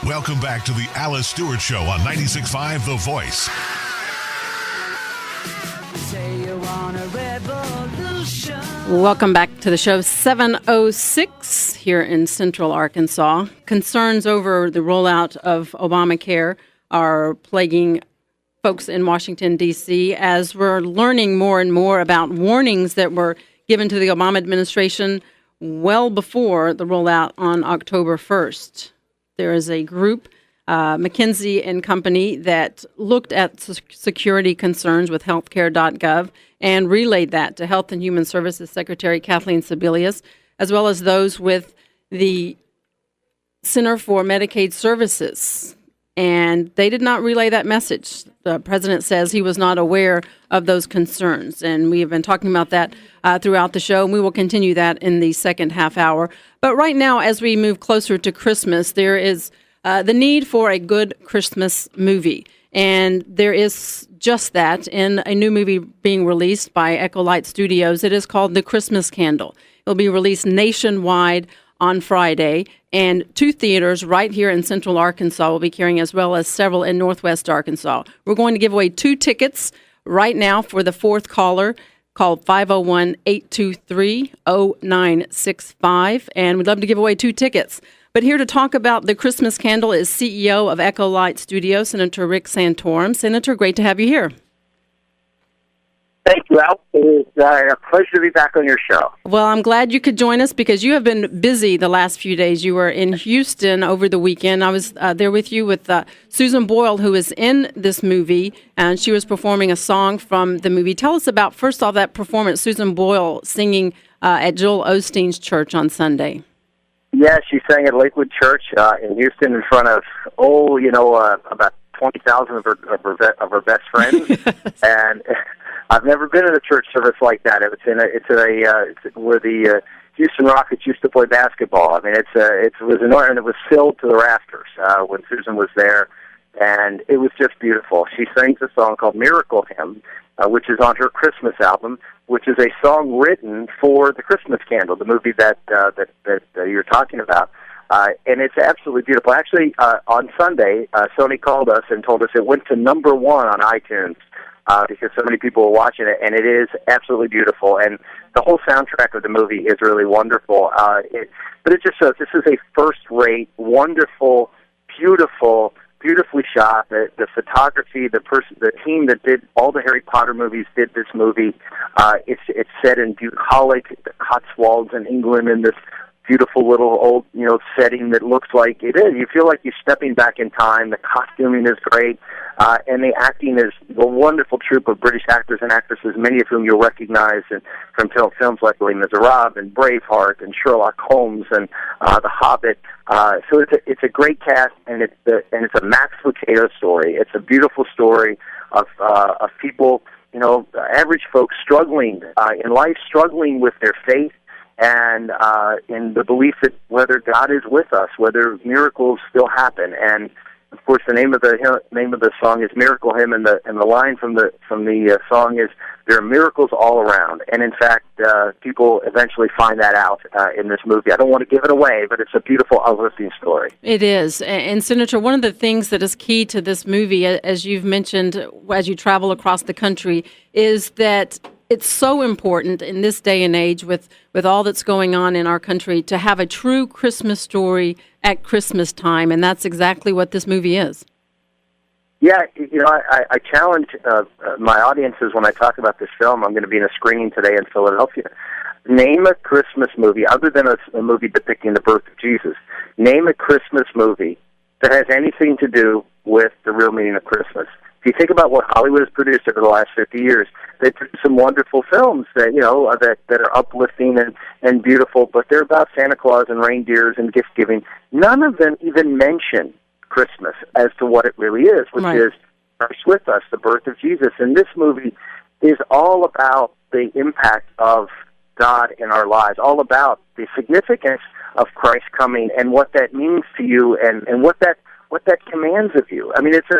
Welcome back to the Alice Stewart Show on 96.5 The Voice. Welcome back to the show. 7:06 here in Central Arkansas. Concerns over the rollout of Obamacare are plaguing folks in Washington, D.C., as we're learning more and more about warnings that were given to the Obama administration well before the rollout on October 1st. There is a group, McKinsey and Company, that looked at security concerns with healthcare.gov and relayed that to Health and Human Services Secretary Kathleen Sebelius, as well as those with the Center for Medicaid Services. And they did not relay that message. The president says he was not aware of those concerns. And we have been talking about that throughout the show, and we will continue that in the second half hour. But right now, as we move closer to Christmas, there is the need for a good Christmas movie. And there is just that in a new movie being released by EchoLight Studios. It is called The Christmas Candle. It will be released nationwide on Friday, and 2 theaters right here in Central Arkansas will be carrying, as well as several in Northwest Arkansas. We're going to give away 2 tickets right now for the 4th caller. Call 501-823-0965, and we'd love to give away 2 tickets. But here to talk about The Christmas Candle is CEO of EchoLight Studios, Senator Rick Santorum. Senator, great to have you here. Thank you, Al. It is a pleasure to be back on your show. Well, I'm glad you could join us because you have been busy the last few days. You were in Houston over the weekend. I was there with you with Susan Boyle, who is in this movie, and she was performing a song from the movie. Tell us about, first off, that performance, Susan Boyle singing at Joel Osteen's church on Sunday. Yeah, she sang at Lakewood Church in Houston in front of, about 20,000 of her best friends. Yes. And I've never been in a church service like that. It's where the Houston Rockets used to play basketball. I mean, it was enormous, and it was filled to the rafters when Susan was there, and it was just beautiful. She sings a song called "Miracle Hymn," which is on her Christmas album, which is a song written for The Christmas Candle, the movie that you're talking about. And it's absolutely beautiful. Actually, on Sunday, Sony called us and told us it went to #1 on iTunes because so many people were watching it, and it is absolutely beautiful. And the whole soundtrack of the movie is really wonderful. But it just shows this is a first-rate, wonderful, beautifully shot. The photography, the team that did all the Harry Potter movies did this movie. It's set in bucolic Cotswolds in England in this beautiful little old, setting that looks like it is. You feel like you're stepping back in time. The costuming is great, and the acting is a wonderful troupe of British actors and actresses, many of whom you'll recognize from films like Les Miserables and Braveheart and Sherlock Holmes and The Hobbit. So it's a great cast, and it's a Max Lucado story. It's a beautiful story of people, average folks struggling in life, struggling with their faith, and in the belief that whether God is with us, whether miracles still happen. And of course, the name of the song is "Miracle Hymn," and the line from the song is, "There are miracles all around." And in fact, people eventually find that out in this movie. I don't want to give it away, but it's a beautiful, uplifting story. It is. And Senator, one of the things that is key to this movie, as you've mentioned, as you travel across the country, is that it's so important in this day and age with all that's going on in our country to have a true Christmas story at Christmas time, and that's exactly what this movie is. Yeah, I challenge my audiences when I talk about this film. I'm going to be in a screening today in Philadelphia. Name a Christmas movie, other than a movie depicting the birth of Jesus. Name a Christmas movie that has anything to do with the real meaning of Christmas. If you think about what Hollywood has produced over the last 50 years, they produce some wonderful films that that are uplifting and beautiful, but they're about Santa Claus and reindeers and gift giving. None of them even mention Christmas as to what it really is, which is Christ with us, the birth of Jesus. And this movie is all about the impact of God in our lives, all about the significance of Christ coming and what that means to you and what that commands of you. I mean, it's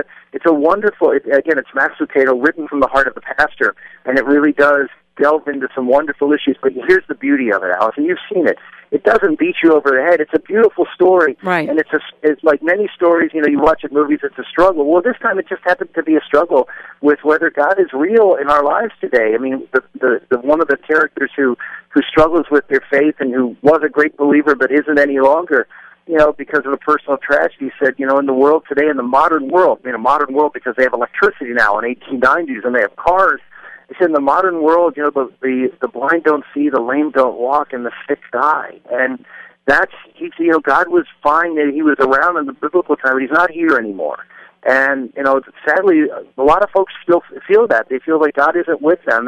a wonderful, it's Max Lucado written from the heart of the pastor, and it really does delve into some wonderful issues. But here's the beauty of it, Alice, and you've seen it. It doesn't beat you over the head. It's a beautiful story, right? And it's like many stories. You watch at movies, it's a struggle. Well, this time it just happened to be a struggle with whether God is real in our lives today. I mean, the one of the characters who struggles with their faith and who was a great believer but isn't any longer, because of a personal tragedy, said, in the world today, in the modern world, because they have electricity now in 1890s and they have cars. He said, in the modern world, the blind don't see, the lame don't walk, and the sick die. And God was fine that he was around in the biblical time, but he's not here anymore. And, sadly, a lot of folks still feel that. They feel like God isn't with them.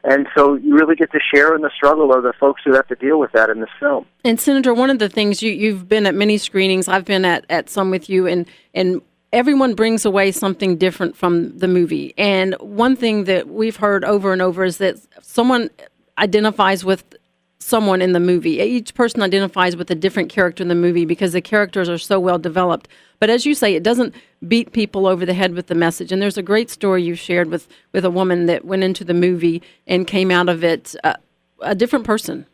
And so you really get to share in the struggle of the folks who have to deal with that in this film. And, Senator, one of the things, you've been at many screenings, I've been at some with you, and everyone brings away something different from the movie. And one thing that we've heard over and over is that someone identifies with someone in the movie. Each person identifies with a different character in the movie because the characters are so well developed. But as you say, it doesn't beat people over the head with the message. And there's a great story you shared with a woman that went into the movie and came out of it a different person.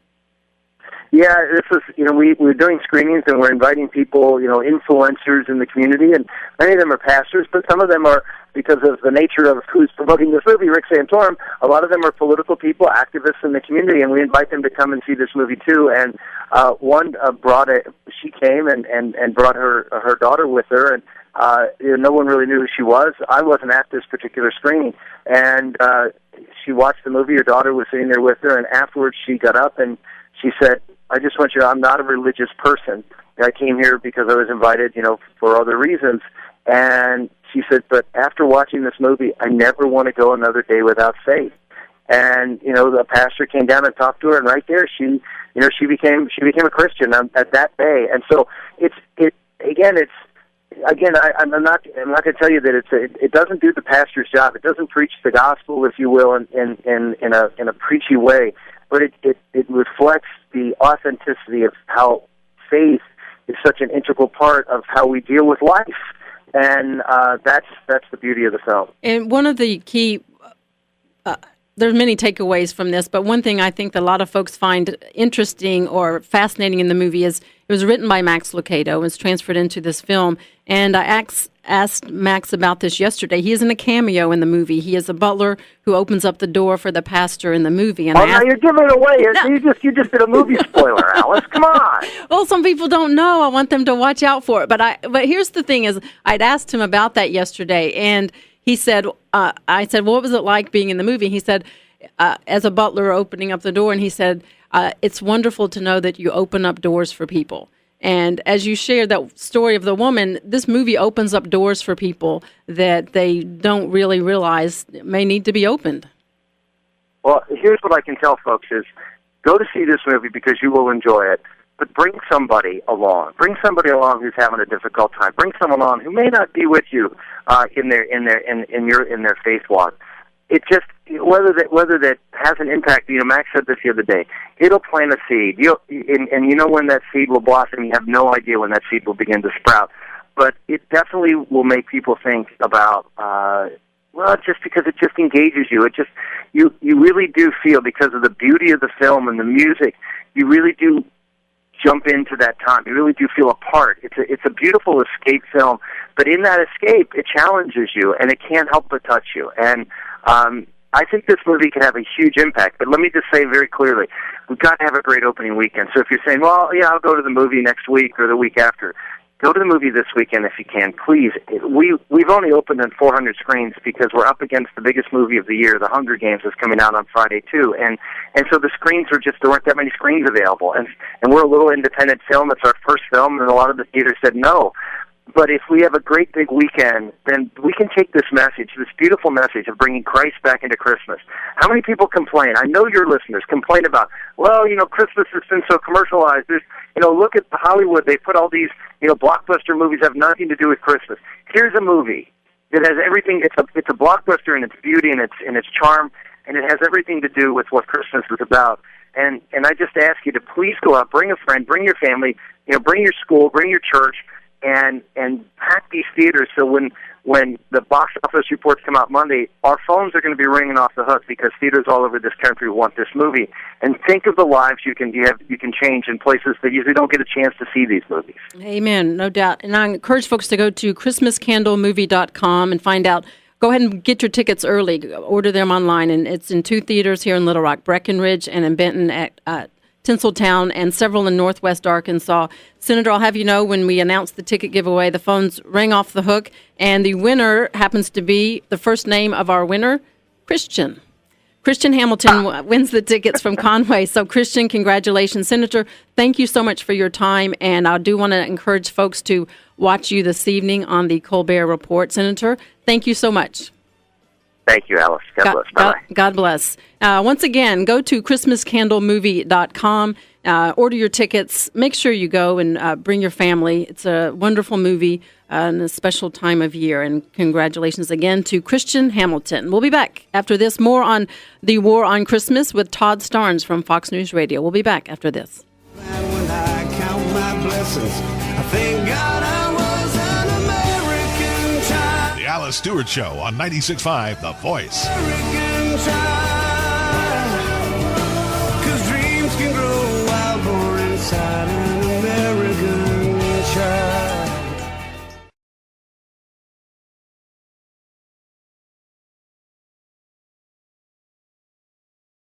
Yeah, this is, we're doing screenings and we're inviting people, influencers in the community, and many of them are pastors, but some of them are, because of the nature of who's promoting this movie, Rick Santorum, a lot of them are political people, activists in the community, and we invite them to come and see this movie too. And one she came and brought her daughter with her, and no one really knew who she was. I wasn't at this particular screening, and she watched the movie. Her daughter was sitting there with her, and afterwards she got up and she said, I just want you to know I'm not a religious person. I came here because I was invited, for other reasons. And she said, but after watching this movie, I never want to go another day without faith. And, the pastor came down and talked to her, and right there she became a Christian at that day. And so I'm not going to tell you that it doesn't do the pastor's job. It doesn't preach the gospel, if you will, in a preachy way. But it reflects the authenticity of how faith is such an integral part of how we deal with life, and that's the beauty of the film. And one of the key, there's many takeaways from this, but one thing I think that a lot of folks find interesting or fascinating in the movie is it was written by Max Lucado and was transferred into this film. And I asked Max about this yesterday. He is in a cameo in the movie. He is a butler who opens up the door for the pastor in the movie. And now you're giving it away. No. You just did a movie spoiler, Alice. Come on. Well, some people don't know. I want them to watch out for it. But here's the thing: is I'd asked him about that yesterday, and he said, I said, well, what was it like being in the movie? He said, as a butler opening up the door, and he said, it's wonderful to know that you open up doors for people. And as you shared that story of the woman, this movie opens up doors for people that they don't really realize may need to be opened. Well, here's what I can tell folks is go to see this movie because you will enjoy it, but bring somebody along. Bring somebody along who's having a difficult time. Bring someone along who may not be with you in their faith walk. It just whether that has an impact. Max said this the other day. It'll plant a seed. And when that seed will blossom, you have no idea when that seed will begin to sprout. But it definitely will make people think about. Just because it just engages you. You really do feel, because of the beauty of the film and the music, you really do jump into that time. You really do feel a part. It's a beautiful escape film, but in that escape, it challenges you, and it can't help but touch you. And I think this movie can have a huge impact, but let me just say very clearly, we've got to have a great opening weekend. So if you're saying, well, yeah, I'll go to the movie next week or the week after, go to the movie this weekend if you can, please. We've only opened in 400 screens because we're up against the biggest movie of the year, The Hunger Games, is coming out on Friday too, and so the screens there weren't that many screens available, and we're a little independent film. It's our first film, and a lot of the theaters said no. But if we have a great big weekend, then we can take this message, this beautiful message of bringing Christ back into Christmas. How many people complain? I know your listeners complain about, Christmas has been so commercialized. There's, look at Hollywood. They put all these, blockbuster movies that have nothing to do with Christmas. Here's a movie that has everything. It's a blockbuster in its beauty and its charm, and it has everything to do with what Christmas is about. And I just ask you to please go out, bring a friend, bring your family, bring your school, bring your church, and pack these theaters so when when the box office reports come out Monday, our phones are going to be ringing off the hook because theaters all over this country want this movie. And think of the lives you can change in places that usually don't get a chance to see these movies. Amen, no doubt. And I encourage folks to go to ChristmasCandleMovie.com and find out. Go ahead and get your tickets early. Order them online, and it's in 2 theaters here in Little Rock, Breckenridge, and in Benton at Tinseltown, and several in Northwest Arkansas. Senator, I'll have you know when we announce the ticket giveaway, the phones ring off the hook, and the winner happens to be the first name of our winner, Christian. Christian Hamilton wins the tickets from Conway. So, Christian, congratulations. Senator, thank you so much for your time, and I do want to encourage folks to watch you this evening on the Colbert Report. Senator, thank you so much. Thank you, Alice. God bless. Bye-bye. God bless. Once again, go to ChristmasCandleMovie.com. Order your tickets. Make sure you go and bring your family. It's a wonderful movie and a special time of year. And congratulations again to Christian Hamilton. We'll be back after this. More on the war on Christmas with Todd Starnes from Fox News Radio. We'll be back after this. When I count my blessings, I thank God I was an American child. The Alice Stewart Show on 96.5 The Voice. American child. 'Cause dreams can grow